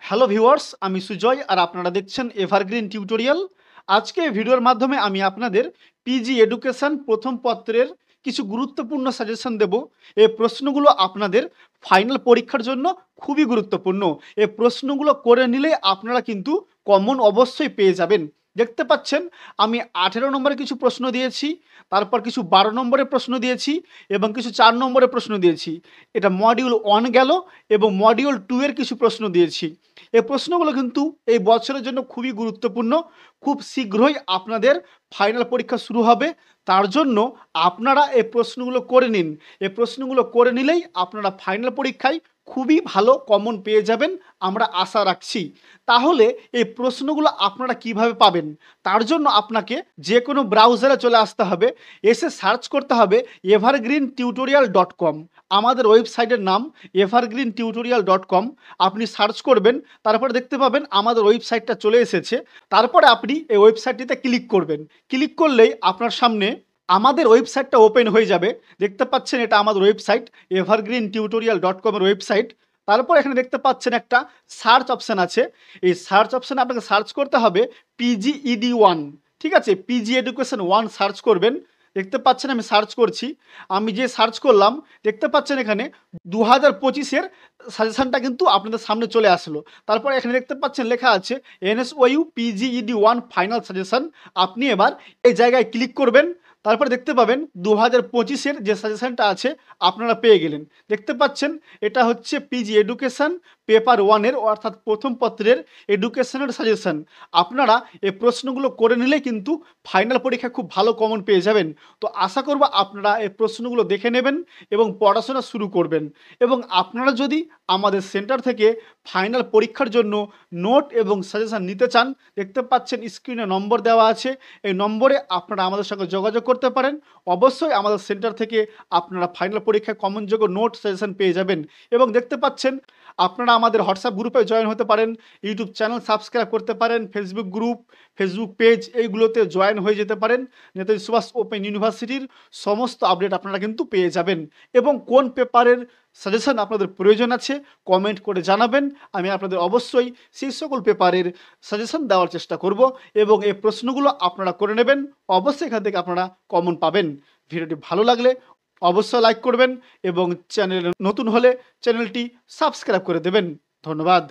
Hello viewers, আমি সুজয় আর আপনারা দেখছেন এভারগ্রিন টিউটোরিয়াল। আজকে এই ভিডিওর মাধ্যমে আমি আপনাদের পিজি এডুকেশন প্রথম পত্রের কিছু গুরুত্বপূর্ণ সাজেশন দেব। এই প্রশ্নগুলো আপনাদের ফাইনাল পরীক্ষার জন্য খুবই গুরুত্বপূর্ণ। এই প্রশ্নগুলো করে নিলে আপনারা কিন্তু কমন অবশ্যই পেয়ে যাবেন। দেখতে পাচ্ছেন আমি 18 নম্বরে কিছু প্রশ্ন দিয়েছি, তারপর কিছু 12 নম্বরের প্রশ্ন দিয়েছি এবং কিছু 4 নম্বরের প্রশ্ন দিয়েছি। এটা মডিউল 1 গেল এবং মডিউল 2 এর কিছু প্রশ্ন দিয়েছি। এই প্রশ্নগুলো কিন্তু এই বছরের জন্য খুবই গুরুত্বপূর্ণ। খুব শীঘ্রই আপনাদের ফাইনাল পরীক্ষা শুরু হবে, তার জন্য আপনারা এই প্রশ্নগুলো করে নিন। এই প্রশ্নগুলো করে নিলেই আপনারা ফাইনাল পরীক্ষায় খুবই ভালো কমন পেয়ে যাবেন, আমরা আশা রাখছি। তাহলে এই প্রশ্নগুলো আপনারা কিভাবে পাবেন? তার জন্য আপনাকে যে কোনো ব্রাউজারে চলে আসতে হবে, এসে সার্চ করতে হবে evergreentutorial.com। আমাদের ওয়েবসাইটের নাম evergreentutorial.com। আপনি সার্চ করবেন, তারপরে দেখতে পাবেন আমাদের ওয়েবসাইটটা চলে এসেছে। তারপরে আপনি এই ওয়েবসাইটটিতে ক্লিক করবেন। ক্লিক করলেই আপনার সামনে আমাদের ওয়েবসাইটটা ওপেন হয়ে যাবে। দেখতে পাচ্ছেন এটা আমাদের ওয়েবসাইট evergreentutorial.com এর ওয়েবসাইট। তারপর এখানে দেখতে পাচ্ছেন একটা সার্চ অপশান আছে। এই সার্চ অপশানে আপনাকে সার্চ করতে হবে PGED1। ঠিক আছে, পিজি এডুকেশন 1 সার্চ করবেন। দেখতে পাচ্ছেন আমি সার্চ করছি। আমি যে সার্চ করলাম, দেখতে পাচ্ছেন এখানে 2025-এর সাজেশনটা কিন্তু আপনাদের সামনে চলে আসলো। তারপর এখানে দেখতে পাচ্ছেন লেখা আছে NSOU PGED1 ফাইনাল সাজেশন। আপনি এবার এই জায়গায় ক্লিক করবেন। তারপরে দেখতে পাবেন 2025-এর যে সাজেশনটা আছে আপনারা পেয়ে গেলেন। দেখতে পাচ্ছেন এটা হচ্ছে পিজি এডুকেশন পেপার 1-এর অর্থাৎ প্রথম পত্রের এডুকেশনের সাজেশন। আপনারা এই প্রশ্নগুলো করে নিলে কিন্তু ফাইনাল পরীক্ষা খুব ভালো কমন পেয়ে যাবেন। তো আশা করব আপনারা এই প্রশ্নগুলো দেখে নেবেন এবং পড়াশোনা শুরু করবেন। এবং আপনারা যদি আমাদের সেন্টার থেকে ফাইনাল পরীক্ষার জন্য নোট এবং সাজেশন নিতে চান, দেখতে পাচ্ছেন স্ক্রিনে নম্বর দেওয়া আছে। এই নম্বরে আপনারা আমাদের সঙ্গে যোগাযোগ করতে পারেন। অবশ্যই আমাদের সেন্টার থেকে আপনারা ফাইনাল পরীক্ষায় কমনযোগ্য নোট সাজেশন পেয়ে যাবেন। এবং দেখতে পাচ্ছেন আপনারা আমাদের হোয়াটসঅ্যাপ গ্রুপে জয়েন হতে পারেন, ইউটিউব চ্যানেল সাবস্ক্রাইব করতে পারেন, ফেসবুক গ্রুপ, ফেসবুক পেজ এইগুলোতে জয়েন হয়ে যেতে পারেন। নেতাজি সুভাষ ওপেন ইউনিভার্সিটির সমস্ত আপডেট আপনারা কিন্তু পেয়ে যাবেন। এবং কোন পেপারের সাজেশন আপনাদের প্রয়োজন আছে কমেন্ট করে জানাবেন। আমি আপনাদের অবশ্যই সেই সকল পেপারের সাজেশন দেওয়ার চেষ্টা করব এবং এই প্রশ্নগুলো আপনারা করে নেবেন। অবশ্যই এখান থেকে আপনারা কমন পাবেন। ভিডিওটি ভালো লাগলে অবশ্যই লাইক করবেন এবং চ্যানেলে নতুন হলে চ্যানেলটি সাবস্ক্রাইব করে দেবেন। ধন্যবাদ।